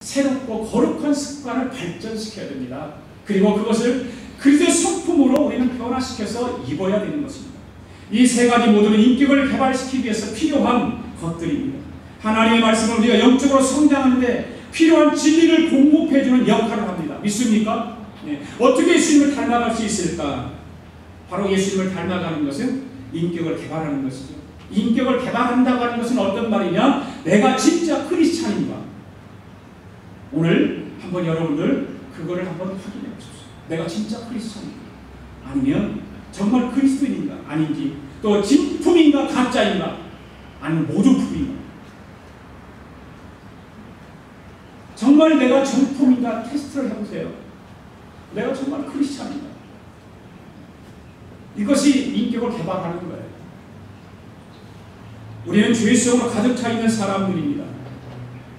새롭고 거룩한 습관을 발전시켜야 됩니다. 그리고 그것을 그리스도의 성품으로 우리는 변화시켜서 입어야 되는 것입니다. 이 세 가지 모두는 인격을 개발시키기 위해서 필요한 것들입니다. 하나님의 말씀을 우리가 영적으로 성장하는데 필요한 진리를 공급해주는 역할을 합니다. 믿습니까? 네. 어떻게 예수님을 닮아갈 수 있을까? 바로 예수님을 닮아가는 것은 인격을 개발하는 것이죠. 인격을 개발한다고 하는 것은 어떤 말이냐? 내가 진짜 크리스찬인가? 오늘 한번 여러분들 그거를 한번 확인해 보십시오. 내가 진짜 크리스찬인가? 아니면 정말 그리스도인인가? 아닌지, 또 진품인가 가짜인가? 아니면 모든 품인가? 정말 내가 정품인가 테스트를 해보세요. 내가 정말 크리스찬인가? 이것이 인격을 개발하는 거예요. 우리는 죄 속으로 가득 차 있는 사람들입니다.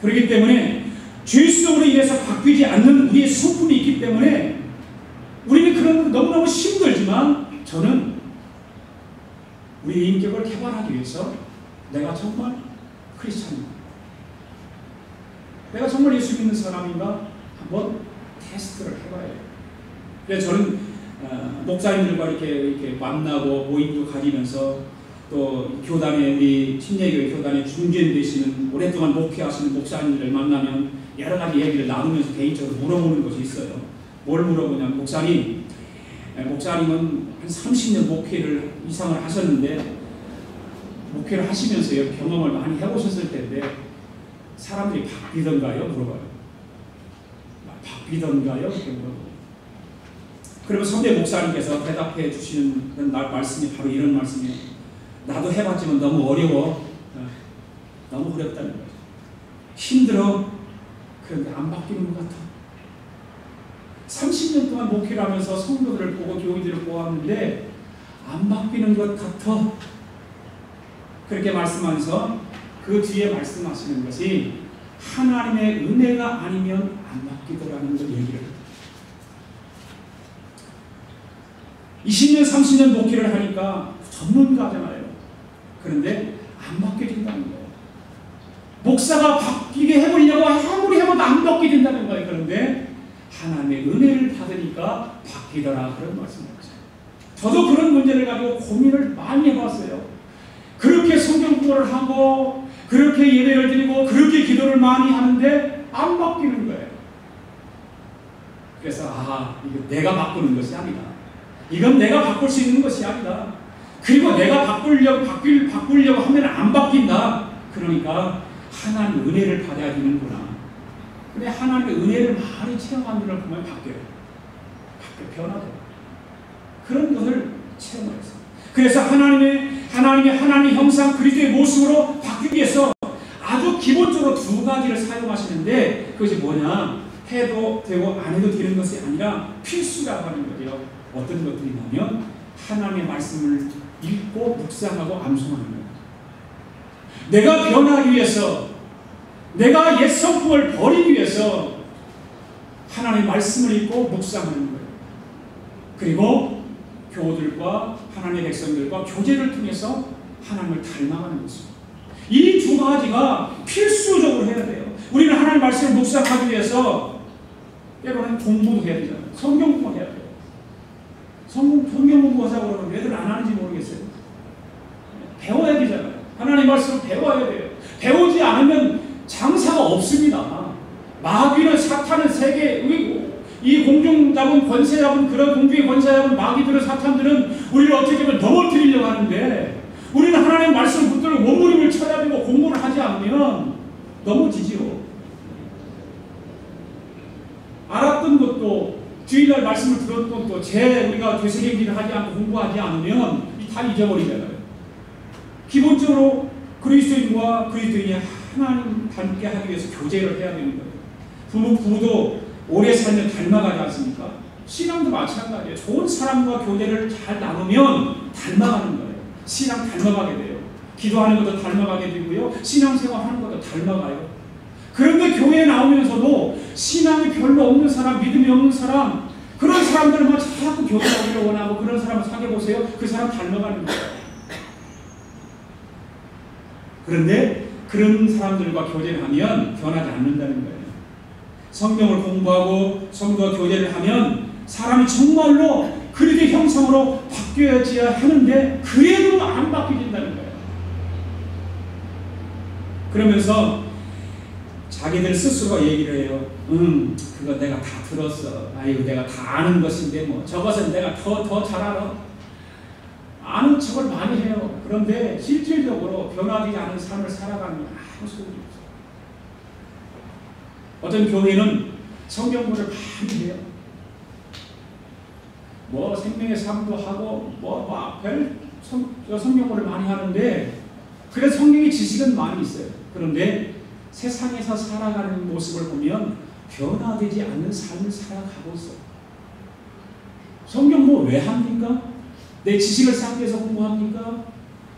그렇기 때문에 죄 속으로 인해서 바뀌지 않는 우리의 성품이 있기 때문에 우리는 그런 거 너무너무 힘들지만, 저는 우리의 인격을 개발하기 위해서 내가 정말 크리스찬인가? 내가 정말 예수 믿는 사람인가? 한번 테스트를 해봐야 해요. 그래서 저는 목사님들과 이렇게 만나고 모임도 가지면서, 또 교단에, 우리 침례교회 교단에 중재인 되시는 오랫동안 목회하시는 목사님들을 만나면 여러 가지 얘기를 나누면서 개인적으로 물어보는 것이 있어요. 뭘 물어보냐면, 목사님은 한 30년 목회를 이상을 하셨는데, 목회를 하시면서요 경험을 많이 해보셨을 텐데 사람들이 바뀌던가요? 물어봐요. 바뀌던가요? 그러면 선배 목사님께서 대답해 주시는 말씀이 바로 이런 말씀이에요. 나도 해봤지만 너무 어려워. 너무 어렵다는 거죠. 힘들어. 그런데 안 바뀌는 것 같아. 30년 동안 목회를 하면서 성도들을 보고 교인들을 보았는데 안 바뀌는 것 같아. 그렇게 말씀하면서 그 뒤에 말씀하시는 것이 하나님의 은혜가 아니면 안 바뀌더라는 걸 얘기를 합니다. 20년, 30년 목회를 하니까 전문가잖아요. 그런데 안 바뀌어진다는 거예요. 목사가 바뀌게 해보려고 아무리 해봐도 안 바뀌어진다는 거예요. 그런데 하나님의 은혜를 받으니까 바뀌더라, 그런 말씀을 하죠. 저도 그런 문제를 가지고 고민을 많이 해봤어요. 그렇게 성경 공부를 하고 그렇게 예배를 드리고 그렇게 기도를 많이 하는데 안 바뀌는 거예요. 그래서 이거 내가 바꾸는 것이 아니다. 이건 내가 바꿀 수 있는 것이 아니다. 그리고 내가 바꾸려고 하면 안 바뀐다. 그러니까 하나님의 은혜를 받아야 되는구나. 근데 하나님의 은혜를 많이 체험하는 걸 보면 바뀌어요. 변화돼요. 그런 것을 체험했어요. 그래서 하나님의 형상 그리스도의 모습으로 바뀌기 위해서 아주 기본적으로 두 가지를 사용하시는데, 그것이 뭐냐? 해도 되고 안 해도 되는 것이 아니라 필수라고 하는 거죠. 어떤 것들이냐면 하나님의 말씀을 읽고 묵상하고 암송하는 거예요. 내가 변하기 위해서, 내가 옛 성품을 버리기 위해서 하나님의 말씀을 읽고 묵상하는 거예요. 그리고 교우들과 하나님의 백성들과 교제를 통해서 하나님을 닮아가는 것입니다. 이 두 가지가 필수적으로 해야 돼요. 우리는 하나님의 말씀을 묵상하기 위해서 때로는 공부도 해야 되잖아요. 성경 공부해야 돼요. 성경 공부하자고 그러면 왜들 안 하는지 모르겠어요. 배워야 되잖아요. 하나님의 말씀을 배워야 돼요. 배우지 않으면 장사가 없습니다. 마귀는, 사탄은, 세계, 이 공중 잡은 권세 잡은 그런 공중의 권세 잡은 마귀들은, 사탄들은 우리를 어떻게 보면 넘어뜨리려고 하는데, 우리는 하나님의 말씀을 붙들고 원무림을 쳐야 되고 공부를 하지 않으면 넘어지지요. 알았던 것도, 주일날 말씀을 들었던 것도 우리가 되새김질을 하지 않고 공부하지 않으면 다 잊어버리잖아요. 기본적으로 그리스도인과 그리스도인이 하나님 닮게 하기 위해서 교제를 해야 되는 거예요. 부부도 오래 살면 닮아가지 않습니까? 신앙도 마찬가지예요. 좋은 사람과 교제를 잘 나누면 닮아가는 거예요. 신앙 닮아가게 돼요. 기도하는 것도 닮아가게 되고요. 신앙생활 하는 것도 닮아가요. 그런데 교회에 나오면서도 신앙이 별로 없는 사람, 믿음이 없는 사람, 그런 사람들만 자꾸 교제하기를 원하고 그런 사람을 사귀어보세요. 그 사람 닮아가는 거예요. 그런데 그런 사람들과 교제를 하면 변하지 않는다는 거예요. 성경을 공부하고 성도와 교제를 하면 사람이 정말로 그리스도의 형상으로 바뀌어야지야 하는데 그래도 안 바뀌어진다는 거예요. 그러면서 자기들 스스로 얘기를 해요. 그거 내가 다 들었어. 아이고 내가 다 아는 것인데 뭐 저것은 내가 더 잘 알아. 아는 척을 많이 해요. 그런데 실질적으로 변화되지 않은 삶을 살아가는 건 아무 소용이 없어요. 어떤 교회는 성경문을 많이 해요. 뭐 생명의 삶도 하고 별 성경문을 많이 하는데 그래서 성경의 지식은 많이 있어요. 그런데 세상에서 살아가는 모습을 보면 변화되지 않는 삶을 살아가고 있어요. 성경 뭐 왜 합니까? 내 지식을 쌓기 위해서 공부합니까?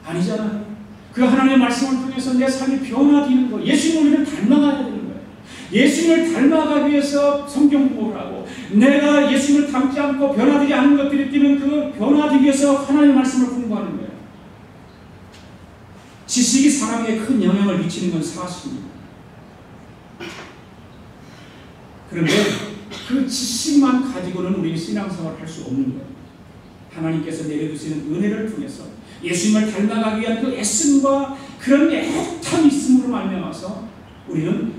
아니잖아요. 그 하나님의 말씀을 통해서 내 삶이 변화되는 거, 예수님을 우리는 닮아가야 되는 거예요. 예수님을 닮아가기 위해서 성경 공부를 하고 내가 예수님을 닮지 않고 변화되지 않는 것들이 있다면 그 변화되기 위해서 하나님의 말씀을 공부하는 거예요. 지식이 사람에게 큰 영향을 미치는 건 사실입니다. 그런데 그 지식만 가지고는 우리는 신앙생활을 할 수 없는 거예요. 하나님께서 내려주시는 은혜를 통해서 예수님을 닮아가기 위한 그 애씀과 그런 애타함이 있음으로 말미암아서 우리는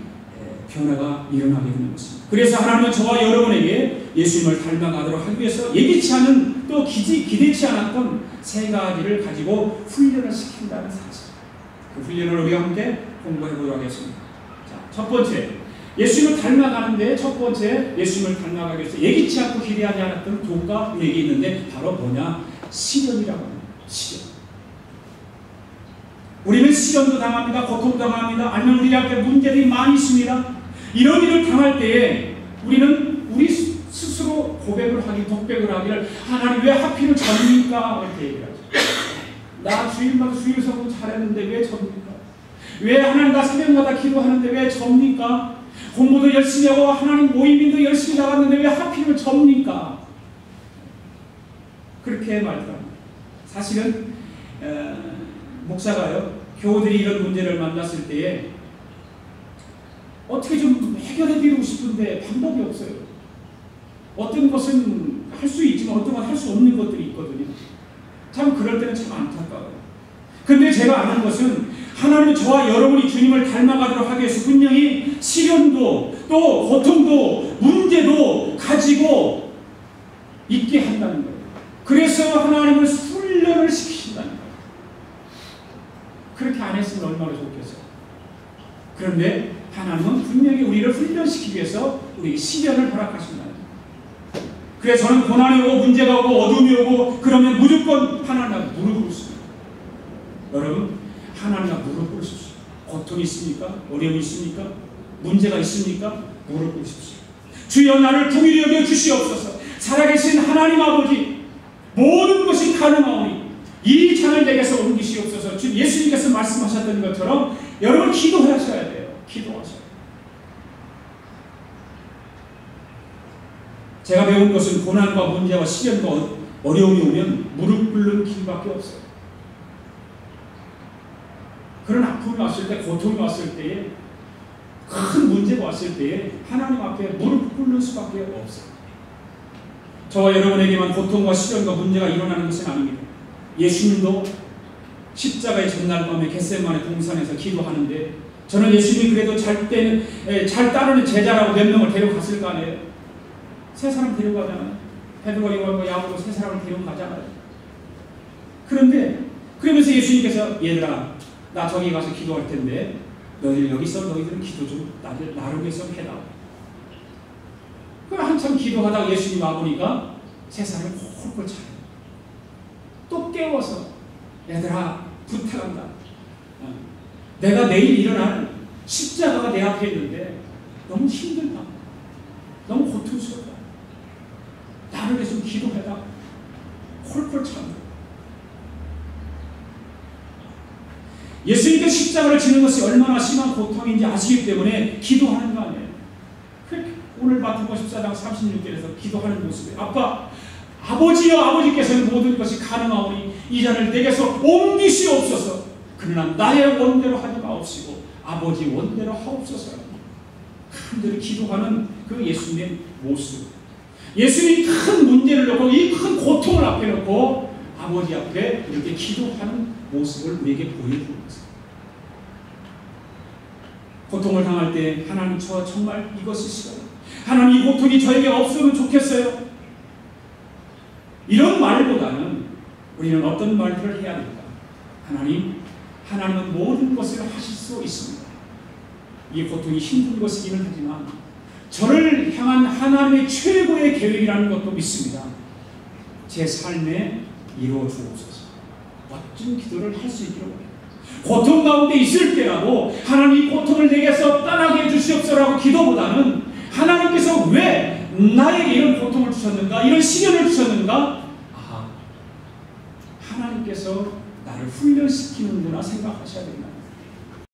변화가 일어나게 되는 것입니다. 그래서 하나님은 저와 여러분에게 예수님을 닮아가도록 하기 위해서 예기치 않은 또 기대치 않았던 세 가지를 가지고 훈련을 시킨다는 사실. 그 훈련을 우리가 함께 공부해 보도록 하겠습니다. 자, 첫 번째, 예수님을 닮아가는데 첫 번째 예수님을 닮아가기 위해서 예기치 않고 기대하지 않았던 도가 우리에게 있는데 바로 뭐냐? 시련이라고 합니다. 시련. 우리는 시련도 당합니다. 고통도 당합니다. 아니면 우리 앞에 문제들이 많이 있습니다. 이런 일을 당할 때에 우리는 우리 스스로 고백을 하기, 독백을 하기를 하나님 왜 하필은 접니까? 이렇게 얘기를 하죠. 나 주일마다 주일 성공 잘했는데 왜 접니까? 왜 하나님 나 새벽마다 기도하는데 왜 접니까? 공부도 열심히 하고 하나님 모임도 열심히 나갔는데 왜 하필이면 접니까? 그렇게 말합니다. 사실은 목사가요 교우들이 이런 문제를 만났을 때에 어떻게 좀 해결해 드리고 싶은데 방법이 없어요. 어떤 것은 할 수 있지만 어떤 건 할 수 없는 것들이 있거든요. 참 그럴 때는 참 안타까워요. 근데 제가 아는 것은 하나님은 저와 여러분이 주님을 닮아가도록 하기 위해서 분명히 시련도 또 고통도 문제도 가지고 있게 한다는 거예요. 그래서 하나님을 훈련을 시키신다는 거예요. 그렇게 안 했으면 얼마나 좋겠어요. 그런데 하나님은 분명히 우리를 훈련시키기 위해서 우리에게 시련을 허락하신다는 거예요. 그래서 저는 고난이 오고 문제가 오고 어둠이 오고 그러면 무조건 하나님 앞에 무릎 꿇습니다. 여러분 하나님 앞에 무릎 꿇으십시오. 고통이 있습니까? 어려움이 있습니까? 문제가 있습니까? 무릎 꿇으십시오. 주여 나를 긍휼히 여겨 주시옵소서. 살아계신 하나님 아버지 모든 것이 가능하오니 이 잔을 내게서 옮기시옵소서. 주 예수님께서 말씀하셨던 것처럼 여러분 기도하셔야 돼요. 기도하셔야 돼요. 제가 배운 것은 고난과 문제와 시련과 어려움이 오면 무릎 꿇는 길밖에 없어요. 그런 아픔이 왔을 때, 고통이 왔을 때에, 큰 문제가 왔을 때에 하나님 앞에 무릎 꿇는 수밖에 없어요. 저와 여러분에게만 고통과 시련과 문제가 일어나는 것은 아닙니다. 예수님도 십자가의 전날 밤에 겟세마네 동산에서 기도하는데 저는 예수님이 그래도 잘 따르는 제자라고 몇 명을 데려갔을 거 아니에요. 세 사람 데려가잖아요. 베드로, 요한과 야고보 세 사람을 데려가잖아요. 그런데 그러면서 예수님께서 얘들아 나 저기 가서 기도할 텐데 너희들은 기도 좀 나를 위해서 해라. 그럼 한참 기도하다가 예수님 와보니까 세 사람이 홀걸 차요. 또 깨워서 얘들아 부탁한다. 내가 내일 일어날 십자가가 내 앞에 있는데 너무 힘들다. 너무 고통스럽다. 나를 위해서 좀 기도해라. 홀걸 찬다. 예수님께서 십자가를 지는 것이 얼마나 심한 고통인지 아시기 때문에 기도하는 거 아니에요. 오늘 마태복음 14장 36절에서 기도하는 모습이에요. 아버지여 아버지께서는 모든 것이 가능하오니 이 잔을 내게서 옮기시옵소서. 그러나 나의 원대로 하지 마옵시고 아버지 원대로 하옵소서. 간절히 기도하는 그 예수님의 모습, 예수님이 큰 문제를 놓고 이 큰 고통을 앞에 놓고 아버지 앞에 이렇게 기도하는 모습을 우리에게 보여주는 것입니다. 고통을 당할 때 하나님 저 정말 이것이 싫어요. 하나님 이 고통이 저에게 없으면 좋겠어요. 이런 말보다는 우리는 어떤 말들을 해야 될까? 하나님은 모든 것을 하실 수 있습니다. 이 고통이 힘든 것이기는 하지만 저를 향한 하나님의 최고의 계획이라는 것도 믿습니다. 제 삶에 이루어 주옵소서. 멋진 기도를 할 수 있기를 원합니다. 고통 가운데 있을 때라도 하나님 고통을 내게서 떠나게 해주시옵소서라고 기도보다는 하나님께서 왜 나에게 이런 고통을 주셨는가, 이런 시련을 주셨는가, 하나님께서 나를 훈련시키는구나 생각하셔야 됩니다.